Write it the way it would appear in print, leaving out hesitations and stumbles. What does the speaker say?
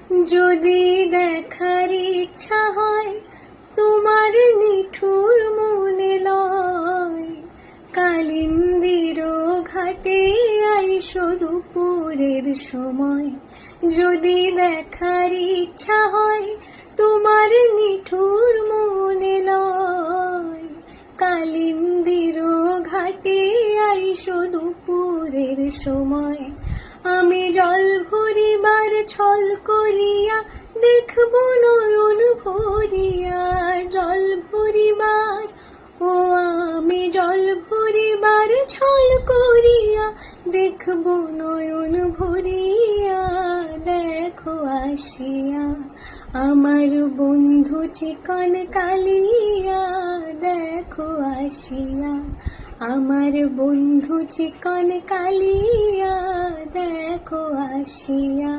যদি দেখার ইচ্ছা হয় তোমার নিঠুর মনে লয়, কালিন্দির ঘাটে আইসো দুপুরের সময়। যদি দেখার ইচ্ছা হয় তোমার নিঠুর মনে লয়, কালিন্দির ঘাটে আইসো দুপুরের সময়। আমি জল ভরিবার ছল করিয়া দেখব নয়ন ভরিয়া, জল ভরিবার ও আমি জল ভরিবার ছল করিয়া দেখব নয়ন ভরিয়া। দেখো আসিয়া আমার বন্ধু চিকন কালিয়া, দেখো আসিয়া আমার বন্ধু চিকন কালিয়া, দেখো আসিয়া।